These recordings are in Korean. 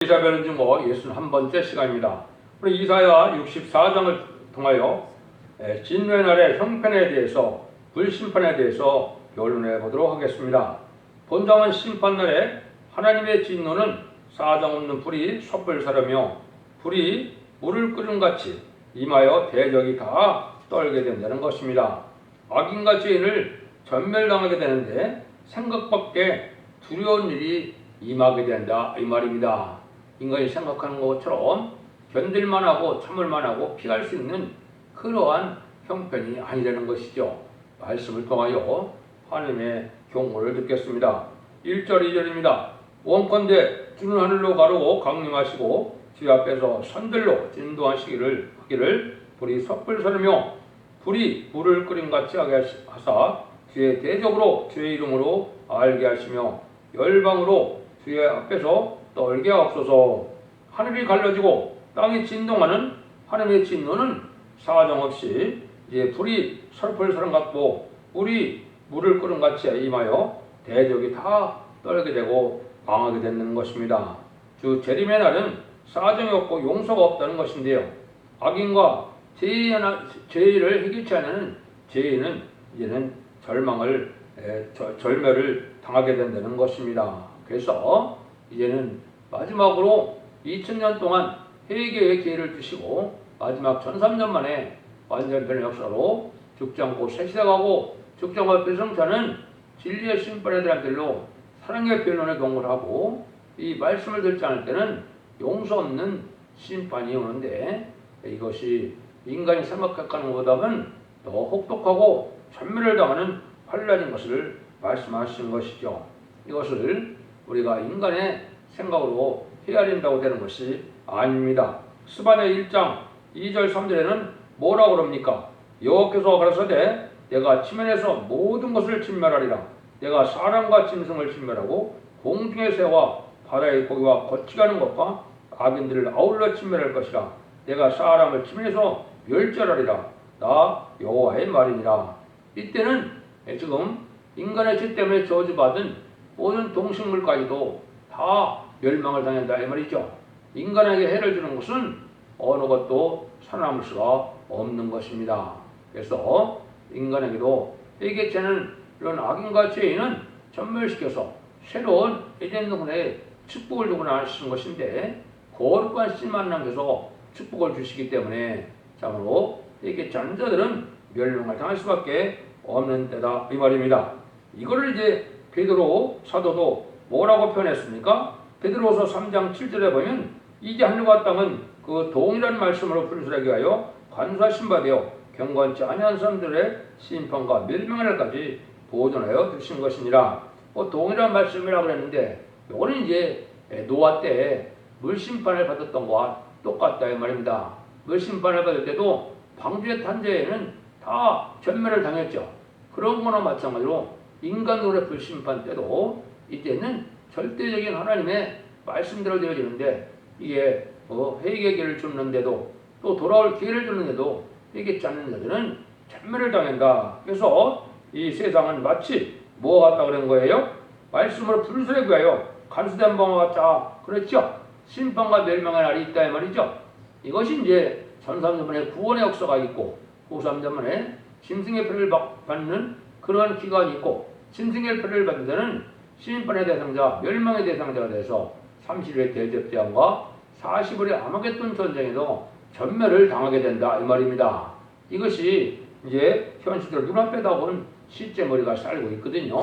이사벨은 증거 61번째 시간입니다. 우리 이사야 64장을 통하여 진노의 날의 형편에 대해서 불심판에 대해서 결론해 보도록 하겠습니다. 본장은 심판날에 하나님의 진노는 사정없는 불이 촛불 사르며 불이 물을 끓음같이 임하여 대적이 다 떨게 된다는 것입니다. 악인과 죄인을 전멸당하게 되는데 생각밖에 두려운 일이 임하게 된다 이 말입니다. 인간이 생각하는 것처럼 견딜만하고 참을만하고 피할 수 있는 그러한 형편이 아니라는 것이죠. 말씀을 통하여 하나님의 경고를 듣겠습니다. 1절 2절입니다. 원컨대 주는 하늘로 가르고 강림하시고 주의 앞에서 선들로 진도하시기를 하기를 불이 섣불 서르며 불이 물을 끓임같이 하게 하사 주의 대적으로 주의 이름으로 알게 하시며 열방으로 주의 앞에서 떨게 하옵소서. 하늘이 갈라지고 땅이 진동하는 하나님의 진노는 사정없이 이제 불이 설풀설렁 같고 물이 물을 끓음같이 임하여 대적이 다 떨게 되고 망하게 되는 것입니다. 주 재림의 날은 사정이 없고 용서가 없다는 것인데요. 악인과 죄를 해결치 않는 죄인은 이제는 절멸을 당하게 된다는 것입니다. 그래서 이제는 마지막으로 2000년 동안 회개의 기회를 주시고 마지막 1300년 만에 완전변의 역사로 죽지 않고 새 시작하고 죽지 않고 배성자는 진리의 심판에 대한 길로 사랑의 변론의 경고를 하고 이 말씀을 듣지 않을 때는 용서 없는 심판이 오는데 이것이 인간이 생각하는 것보다는 더 혹독하고 전멸을 당하는 환란인 것을 말씀하시는 것이죠. 이것을 우리가 인간의 생각으로 헤아린다고 되는 것이 아닙니다. 스바냐 1장 2절 3절에는 뭐라고 그럽니까? 여호와께서 가라사대 내가 지면에서 모든 것을 진멸하리라. 내가 사람과 짐승을 진멸하고 공중의 새와 바다의 고기와 거치가는 것과 악인들을 아울러 진멸할 것이라. 내가 사람을 지면에서 멸절하리라. 나 여호와의 말이니라. 이때는 지금 인간의 죄 때문에 저주받은 모든 동식물까지도 다 멸망을 당한다 이 말이죠. 인간에게 해를 주는 것은 어느 것도 살아남을 수가 없는 것입니다. 그래서 인간에게도 회개치 않은 이런 악인과 죄인은 전멸시켜서 새로운 에덴 동산에 축복을 주고 나시는 것인데 거룩한 씨 만남에서 축복을 주시기 때문에 참으로 회개치 않은 자들은 멸망을 당할 수밖에 없는 때다 이 말입니다. 이거를 이제 베드로 사도도 뭐라고 표현했습니까? 베드로서 3장 7절에 보면 이제 하늘과 땅은 그 동일한 말씀으로 분술하게 하여 관수하신 바 되어 경건치 아니한 사람들의 심판과 멸망의 날까지 보존하여 두신 것이니라. 동일한 말씀이라고 했는데 이거는 이제 노아 때 물심판을 받았던 것과 똑같다 이 말입니다. 물심판을 받을 때도 방주의 탄자에는 다 전멸을 당했죠. 그런 거나 마찬가지로 인간으로의 불심판 때도 이제는 절대적인 하나님의 말씀대로 되어지는데 이게 회개의 기회를 주는데도 또 돌아올 기회를 주는데도 회개치 않는 자들은 전멸을 당한다. 그래서 이 세상은 마치 뭐 같다 그런 거예요? 말씀으로 분수에 구하여 간수된 방과 같자. 그렇죠? 심판과 멸망의 날이 있다 이 말이죠. 이것이 이제 전삼전만에 구원의 역사가 있고 후삼전만에 짐승의 표를 받는 그러한 기간이 있고 짐승의 표를 받는 자는 심판의 대상자, 멸망의 대상자가 돼서 30일의 대접재앙과 40일의 아마겟돈 전쟁에도 전멸을 당하게 된다 이 말입니다. 이것이 이제 현실적으로 눈앞에다 본 시제머리가 살고 있거든요.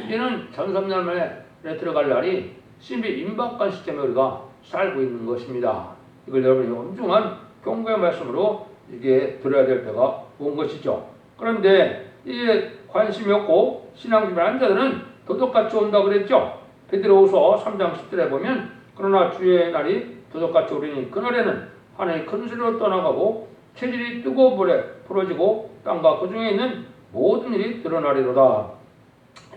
이제는 전삼년만에 들어갈 날이 심히 임박한 시제머리가 살고 있는 것입니다. 이걸 여러분이 엄중한 경고의 말씀으로 이게 들어야 될 때가 온 것이죠. 그런데 이게 관심이 없고 신앙심을 자들은 도적같이 온다 그랬죠. 베드로후서 3장 10절에 보면 그러나 주의 날이 도적같이 오리니 그날에는 하늘이 큰 소리로 떠나가고 체질이 뜨거운 불에 풀어지고 땅과 그 중에 있는 모든 일이 드러나리로다.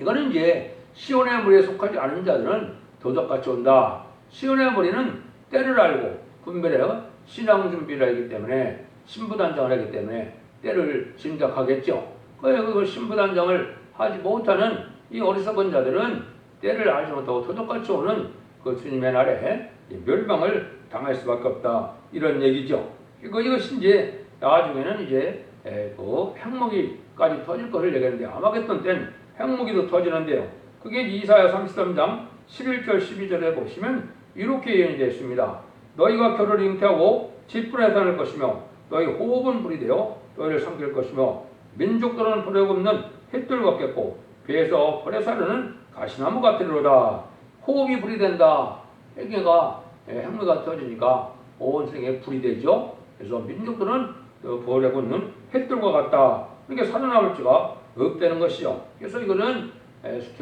이거는 이제 시온의 무리에 속하지 않은 자들은 도적같이 온다. 시온의 무리는 때를 알고 분별해서 신앙 준비를 하기 때문에 신부단장을 하기 때문에 때를 짐작하겠죠. 그 신부단장을 하지 못하는 이 어리석은 자들은 때를 알지 못하고 도적같이 오는 그 주님의 날에 멸망을 당할 수밖에 없다 이런 얘기죠. 이것이 이제 나중에는 이제 그 핵무기까지 터질 것을 얘기하는데 아마겟돈 땐 핵무기도 터지는데요. 그게 이사야 33장 11절 12절에 보시면 이렇게 예언이 되어 있습니다. 너희가 결을 잉태하고 짓불에 다닐 것이며 너희 호흡은 불이 되어 너희를 삼킬 것이며 민족들은 불에 굽는 햇돌 같겠고 배에서 불에 사르는 가시나무 같으리로다. 호흡이 불이 된다. 핵계가 핵무기가 터지니까 온 세상에 불이 되죠. 그래서 민족들은 불에 굽는 햇돌과 같다. 이렇게 살아남을 수가 없다는 것이요. 그래서 이거는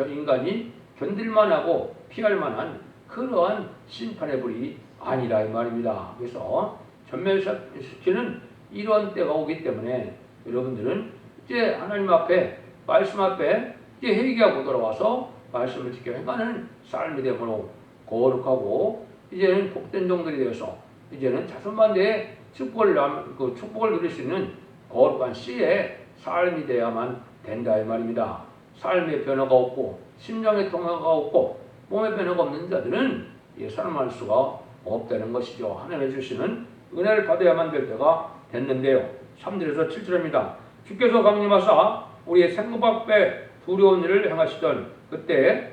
인간이 견딜만 하고 피할 만한 그러한 심판의 불이 아니라 이 말입니다. 그래서 전멸시키는 이러한 때가 오기 때문에 여러분들은 이제 하나님 앞에 말씀 앞에 이제 회개하고 돌아와서 말씀을 지켜 행하는 삶이 되므로 거룩하고 이제는 복된 종들이 되어서 이제는 자손만대의 축복을 누릴 수 있는 거룩한 씨의 삶이 되어야만 된다 이 말입니다. 삶의 변화가 없고 심령의 통화가 없고 몸의 변화가 없는 자들은 살아날 수가 없다는 것이죠. 하나님의 주시는 은혜를 받아야만 될 때가 됐는데요. 3절에서 7절입니다. 주께서 강림하사 우리의 생각밖에 두려운 일을 행하시던 그때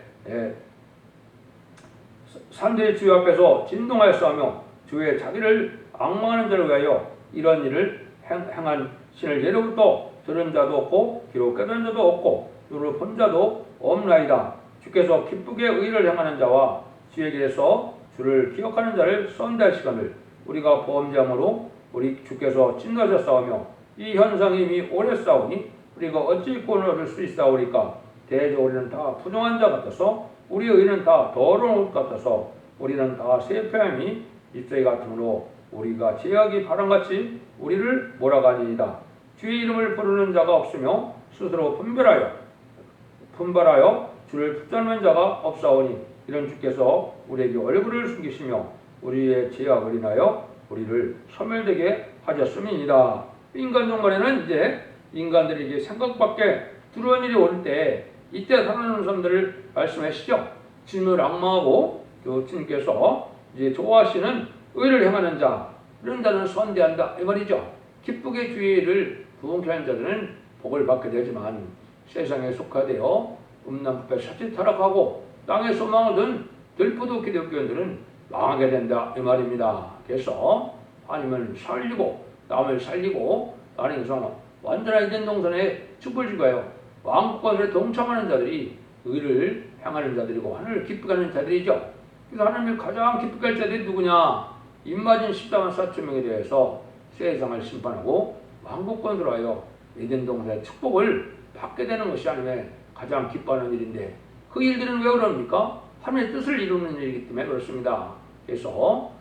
산들이 주의 앞에서 진동하였사오며 주의 자기를 악망하는 자를 위하여 이런 일을 행한 신을 예로부터 들은 자도 없고 기록된 자도 없고 누를 본 자도 없나이다. 주께서 기쁘게 의를 행하는 자와 주의 길에서 주를 기억하는 자를 선대하시거늘 우리가 범죄함으로 우리 주께서 진노하셨사오며 이 현상이 이미 오래 싸우니 우리가 어찌 구원을 얻을 수 있사오리까. 대저 우리는 다 부정한 자 같아서 우리의 의는 다 더러운 옷 같아서 우리는 다 세폐함이 입새이 같으므로 우리가 제약이 바람같이 우리를 몰아가니이다. 주의 이름을 부르는 자가 없으며 스스로 분발하여 주를 붙잡는 자가 없사오니 이런 주께서 우리에게 얼굴을 숨기시며 우리의 제약을 인하여 우리를 소멸되게 하셨음이니이다. 인간 종말에는 이제 인간들이 이제 생각밖에 두려운 일이 올 때 이때 살아나는 사람들을 말씀하시죠. 주님을 악망하고 주님께서 이제 좋아하시는 의를 행하는 자 이런 자는 선대한다 이 말이죠. 기쁘게 주의를 부흥케 하는 자들은 복을 받게 되지만 세상에 속하되어 음란부패 사치 타락하고 땅의 소망을 둔 들푸도 기독교인들은 망하게 된다 이 말입니다. 그래서 하나님을 살리고 남을 살리고 나는 완전한 이된 동산에 축복을 주고요. 왕국과에 동참하는 자들이 의를 향하는 자들이고 하나님을 기쁘게 하는 자들이죠. 그래서 하나님을 가장 기쁘게 할 자들이 누구냐? 입맞은 14만 4천 명에 대해서 세상을 심판하고 왕국권 들어와요. 에덴 동산의 축복을 받게 되는 것이 하나님의 가장 기뻐하는 일인데 그 일들은 왜 그럽니까? 하나님의 뜻을 이루는 일이기 때문에 그렇습니다. 그래서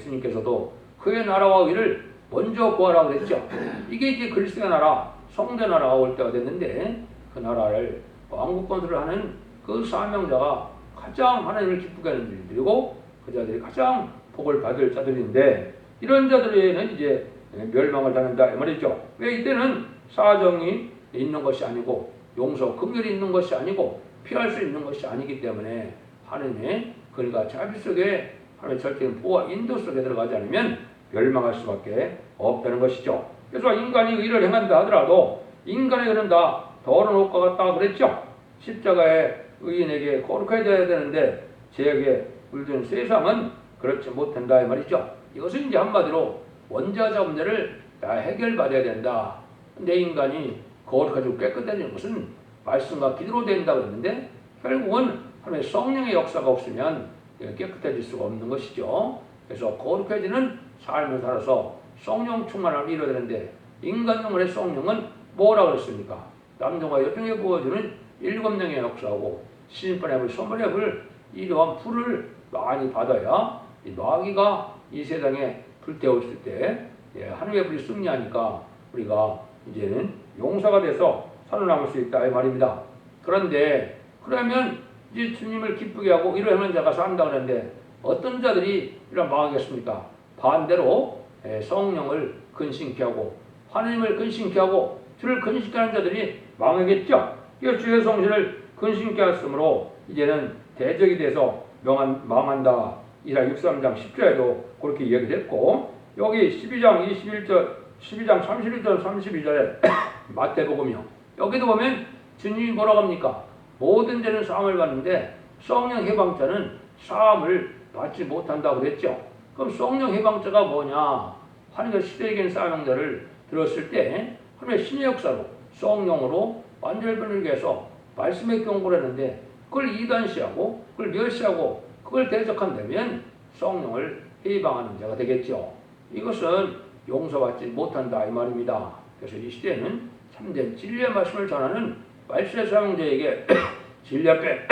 주님께서도 그의 나라와 의를 먼저 구하라고 그랬죠. 이게 이제 그리스도의 나라, 성대 나라가 올 때가 됐는데 그 나라를 왕국권들을 하는 그 사명자가 가장 하나님을 기쁘게 하는 일들이고 그 자들이 가장 복을 받을 자들인데 이런 자들에는 이제 멸망을 당한다 이 말이죠. 왜 이때는 사정이 있는 것이 아니고 용서, 긍휼이 있는 것이 아니고 피할 수 있는 것이 아니기 때문에 하나님의 그러니까 자비 속에 하나님의 절대적인 보호와 인도 속에 들어가지 않으면 멸망할 수밖에 없다는 것이죠. 그래서 인간이 의를 행한다 하더라도 인간의 의는 다 더러운 옷과 같다 그랬죠. 십자가의 의인에게 거룩해져야 되는데 죄악에 물든 세상은 그렇지 못한다 이 말이죠. 이것은 이제 한마디로 원자자 문제를 다 해결받아야 된다. 내 인간이 거룩하고 깨끗해지는 것은 말씀과 기도로 된다고 했는데 결국은 하나님의 성령의 역사가 없으면 깨끗해질 수가 없는 것이죠. 그래서 거룩해지는 삶을 살아서 성령 충만함을 이뤄야 되는데 인간 영혼의 성령은 뭐라고 그랬습니까? 남종과 여종에 부어주는 7명의 역사하고 심판의 불, 소멸의 불 이러한 불을 많이 받아야 이 마귀가 이 세상에 불태웠을 때 하나님의 불이 승리하니까 우리가 이제는 용사가 돼서 살아남을 수 있다 이 말입니다. 그런데 그러면 이제 주님을 기쁘게 하고 이러한 자가 산다 그러는데 어떤 자들이 이런 망하겠습니까? 반대로 성령을 근심케 하고 하나님을 근심케 하고 주를 근심케 하는 자들이 망하겠죠. 이 주의 성신을 근심케 했으므로 이제는 대적이 돼서 망한다. 이사 63장 10절에도 그렇게 이야기를 했고, 여기 12장 31절 32절에 마태복음이요. 여기도 보면 주님이 뭐라고 합니까? 모든 죄는 사함을 받는데 성령 해방자는 사함을 받지 못한다고 그랬죠. 그럼 성령 해방자가 뭐냐? 하나님의 시대적인 사명자를 들었을 때 하나님의 신의 역사로 성령으로 완전히 변하게 해서 말씀의 경고를 했는데 그걸 이단시하고 그걸 멸시하고 그걸 대적한다면 성령을 해방하는 자가 되겠죠. 이것은 용서받지 못한다 이 말입니다. 그래서 이 시대에는 참된 진리의 말씀을 전하는 말씀의 사명자에게 진리 앞에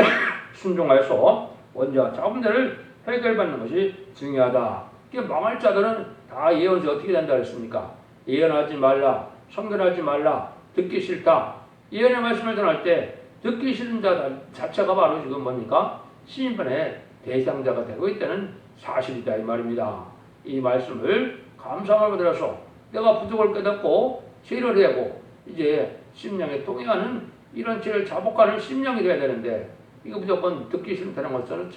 순종하여서 원죄와 자범죄를 해결받는 것이 중요하다. 망할 자들은 다 예언서 어떻게 된다 그랬습니까? 예언하지 말라, 선견하지 말라, 듣기 싫다. 예언의 말씀을 전할 때 듣기 싫은 자 자체가 바로 지금 뭡니까? 심판의 대상자가 되고 있다는 사실이다 이 말입니다. 이 말씀을 감상을 들어서 내가 부족을 깨닫고 죄를 해고 이제 심령에 동의하는 이런 죄를 자복하는 심령이 돼야 되는데 이거 무조건 듣기 싫다는 것은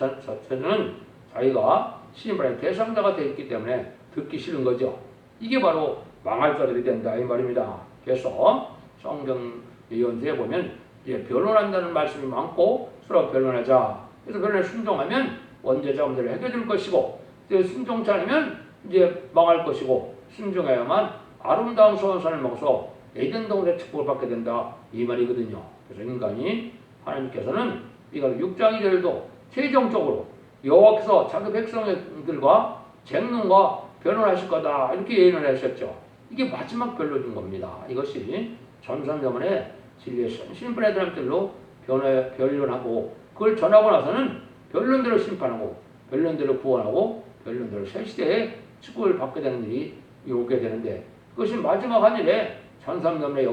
저는 자기가 심판의 대상자가 되어 있기 때문에 듣기 싫은 거죠. 이게 바로 망할 자들이 된다 이 말입니다. 그래서 성경 예언서에 보면 이제 변론한다는 말씀이 많고 서로 변론하자. 그래서 변론에 순종하면 원죄자 문제를 해결해 줄 것이고 순종치 않으면 이제 망할 것이고 순종해야만 아름다운 소원산을 먹어서 에덴 동산의 축복을 받게 된다 이 말이거든요. 그래서 인간이 하나님께서는 이걸 6장 2절도 최종적으로 여호와께서 자기 백성들과 쟁론과 변론하실 거다 이렇게 예언을 하셨죠. 이게 마지막 변론인 겁니다. 이것이 전산점원의 진리의 심판의 사람들로 변론하고 그걸 전하고 나서는 변론대로 심판하고 변론대로 구원하고 변론대로 새 시대에 축복을 받게 되는 일이 오게 되는데 그것이 마지막 한 일에 전삼년만의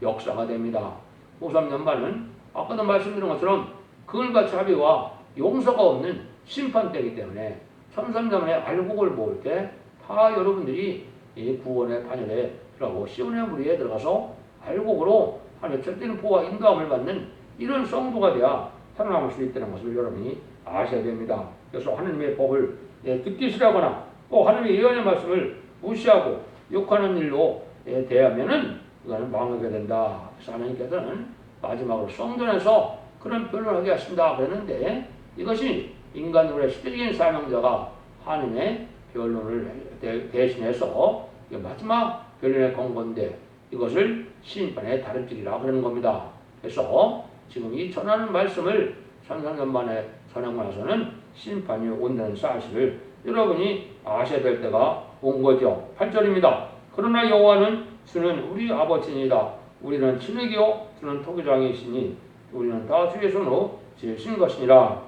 역사가 됩니다. 오삼년반은 아까도 말씀드린 것처럼 그을과 자비와 용서가 없는 심판때이기 때문에 천삼년만의 알곡을 모을 때 다 여러분들이 이 구원의 반열에 들어가고 시온의 무리에 들어가서 알곡으로 하나님의 절대는 보호와 인도함을 받는 이런 성도가 돼야 살아남을 수 있다는 것을 여러분이 아셔야 됩니다. 그래서 하나님의 법을 듣기 싫어하거나 또 하나님의 예언의 말씀을 무시하고 욕하는 일로 대하면은 그거는 망하게 된다. 그래서 하나님께서는 마지막으로 성전에서 그런 변론하게 하신다 그랬는데 이것이 인간들의 시대적인 사명자가 하나님의 변론을 대신해서 마지막 변론의 권고인데 이것을 심판의 다름질이라 그러는 겁니다. 그래서 지금 이 전하는 말씀을 천상년 만에 전하고 나서는 심판이 온다는 사실을 여러분이 아셔야 될 때가 온 거죠. 8절입니다. 그러나 여호와는 주는 우리 아버지니이다. 우리는 친흙이요 주는 토기장이시니 우리는 다 주의 손으로 지으신 것이니라.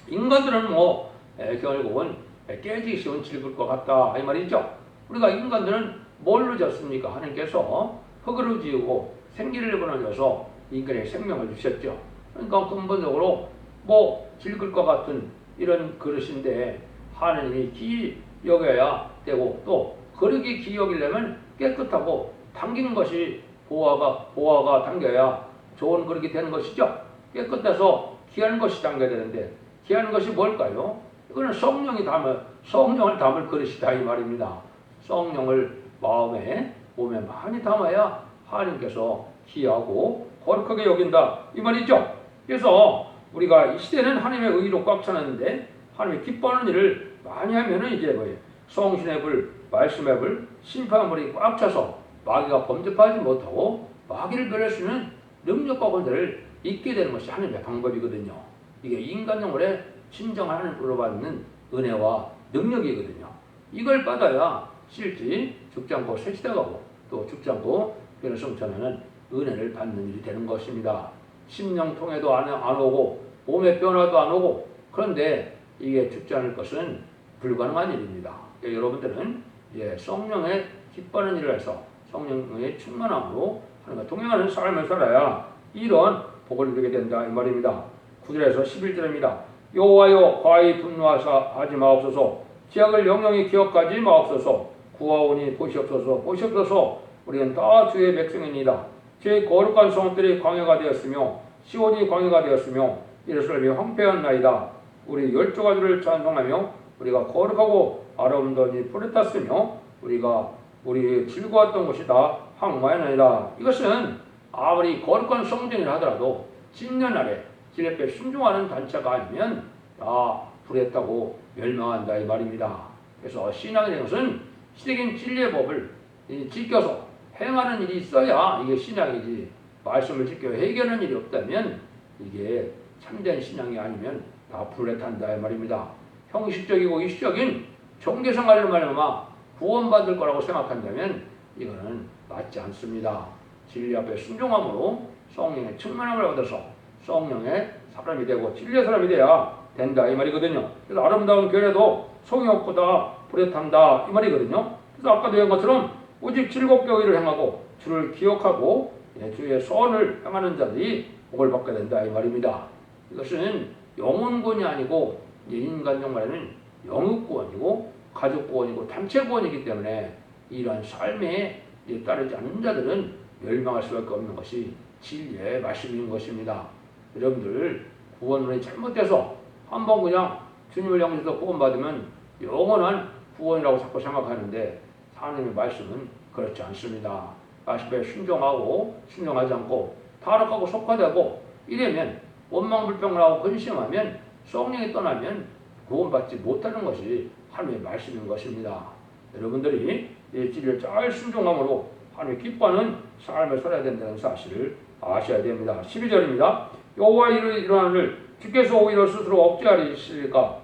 인간들은 결국은 깨지기 쉬운 질질 것 같다 이 말이죠. 우리가 인간들은 뭘로 졌습니까? 하나님께서 흙으로 지으고 생기를 보내줘서 인간의 생명을 주셨죠. 그러니까 근본적으로 질길 것 같은 이런 그릇인데 하나님이 귀히 여겨야 되고 또 그릇이 귀히 여기려면 깨끗하고 당기는 것이 보화가 당겨야 좋은 그릇이 되는 것이죠. 깨끗해서 귀한 것이 당겨야 되는데 귀한 것이 뭘까요? 이거는 성령을 담을 그릇이다 이 말입니다. 성령을 마음에 몸에 많이 담아야 하나님께서 귀하고 거룩하게 여긴다 이 말이죠. 그래서 우리가 이 시대는 하나님의 의로 꽉 차는데 하나님이 기뻐하는 일을 많이 하면은 이제 성신의 불, 말씀의 불, 심판의 불이 꽉 차서 마귀가 범접하지 못하고 마귀를 멸할 수 있는 능력과 권세를 잊게 되는 것이 하나님의 방법이거든요. 이게 인간 영혼의 진정한 하나님으로 받는 은혜와 능력이거든요. 이걸 받아야 실제 죽지 않고 새시대가고 또 죽지 않고 변화성 전하는 은혜를 받는 일이 되는 것입니다. 심령 통해도 안 오고 몸의 변화도 안 오고 그런데 이게 죽지 않을 것은 불가능한 일입니다. 그러니까 여러분들은 성령의 기뻐하는 일을 해서 성령의 충만함으로 하나님과 동행하는 삶을 살아야 이런 복을 누리게 된다 이 말입니다. 9절에서 11절입니다. 여호와여 과히 분노하사 하지 마옵소서. 죄악을 영영히 기억하지 마옵소서. 구하오니 보시옵소서. 우리는 다 주의 백성입니다. 제 거룩한 성들이 광야가 되었으며 시온이 광야가 되었으며 예루살렘이 황폐한 나이다. 우리 열조가주를 찬송하며 우리가 거룩하고 아름다운 이 불에 탔으며 우리 즐거웠던 곳이 다 황무하나이다. 이것은 아무리 거룩한 성전이라 하더라도 찐년 아래 질 앞에 순종하는 단체가 아니면 다 불에 타고 멸망한다 이 말입니다. 그래서 신앙이라는 것은 시적인 진리의 법을 지켜서 행하는 일이 있어야 이게 신앙이지, 말씀을 지켜 해결하는 일이 없다면 이게 참된 신앙이 아니면 다 불에 탄다 이 말입니다. 형식적이고 이식적인 종교생활로 말미암아 구원받을 거라고 생각한다면 이거는 맞지 않습니다. 진리 앞에 순종함으로 성령의 충만함을 얻어서 성령의 사람이 되고 진리의 사람이 돼야 된다 이 말이거든요. 그래서 아름다운 교회도 성이 없고다 불에 탄다 이 말이거든요. 그래서 아까도 얘기한 것처럼 오직 즐겁게 의를 행하고 주를 기억하고 주의 소원을 행하는 자들이 복을 받게 된다 이 말입니다. 이것은 영혼구원이 아니고 인간적 말에는 영육구원이고 가족구원이고 단체구원이기 때문에 이러한 삶에 따르지 않는 자들은 멸망할 수밖에 없는 것이 진리의 말씀인 것입니다. 여러분들 구원론이 잘못돼서 한번 그냥 주님을 영접해서 구원받으면 영원한 구원이라고 자꾸 생각하는데 하나님의 말씀은 그렇지 않습니다. 말씀에 순종하고 순종하지 않고 타락하고 속화되고 이러면 원망불평하고 근심하면 성령이 떠나면 구원받지 못하는 것이 하나님의 말씀인 것입니다. 여러분들이 이 진리를 잘 순종함으로 하나님이 기뻐하는 삶을 살아야 된다는 사실을 아셔야 됩니다. 12절입니다. 여호와의 일어나를 주께서 오히려 스스로 억제하리시리까?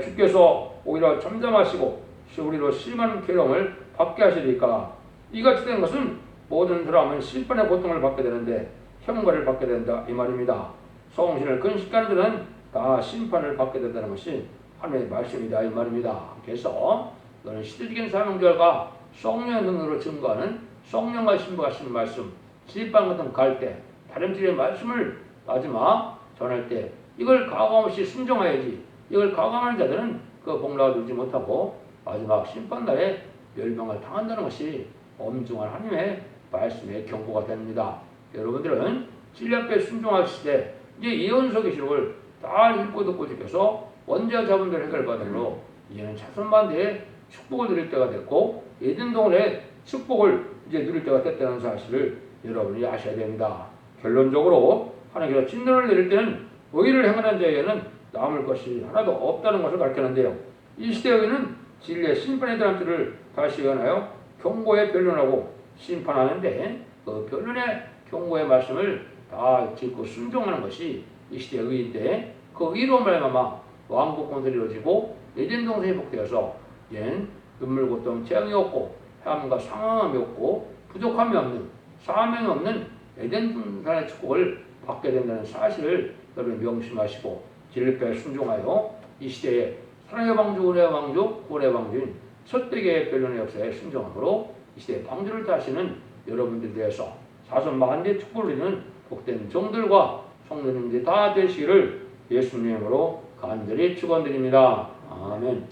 주께서 오히려 잠잠하시고 우리로 심한 괴로움을 받게 하시리까? 이같이 된 것은 모든 사람은 심판의 고통을 받게 되는데 형벌을 받게 된다 이 말입니다. 성신을 근식하는 자는 다 심판을 받게 된다는 것이 하나님의 말씀이다 이 말입니다. 그래서 너는 시대적인 사명자가 성령의 능력으로 증거하는 성령과 신부하시는 말씀, 지휘반 같은 갈대, 다른 진리의 말씀을 마지막 전할 때 이걸 가감 없이 순종해야지. 이걸 가감하는 자들은 그 복락을 누리지 못하고 마지막 심판날에 멸망을 당한다는 것이 엄중한 하나님의 말씀의 경고가 됩니다. 여러분들은 진리 앞에 순종하시되 이제 예언서 계시록을 다 읽고 듣고 지켜서 원죄와 자본들 해결받음으로 이제는 자손반대에 축복을 누릴 때가 됐고 에덴 동안의 축복을 이제 누릴 때가 됐다는 사실을 여러분이 아셔야 됩니다. 결론적으로 하나님께서 진노를 내릴 때는 의를 행하는 자에게는 남을 것이 하나도 없다는 것을 가르치는데요. 이 시대에는 진리의 심판에 대한 뜻을 다시 예언하여 경고에 변론하고 심판하는데 그 변론의 경고의 말씀을 다 듣고 순종하는 것이 이 시대의 의인데 그 의로 말미암아 왕복권들이 이루어지고 에덴 동산이 복되어서 이제는 눈물 고통 재앙이 없고 해함과 상함이 없고 부족함이 없는 사명이 없는 에덴 동산의 축복을 받게 된다는 사실을 여러분 명심하시고 진리에 순종하여 이 시대에 사랑의 방주, 은혜의 방주, 구원의 방주인 첫대계의 변론의 역사에 순종함으로 이 시대의 방주를 다시는 여러분들에 대해서 사선 만대의 축복을 누리는 복된 종들과 성도님들이 다 되시기를 예수님으로 간절히 축원드립니다. 아멘.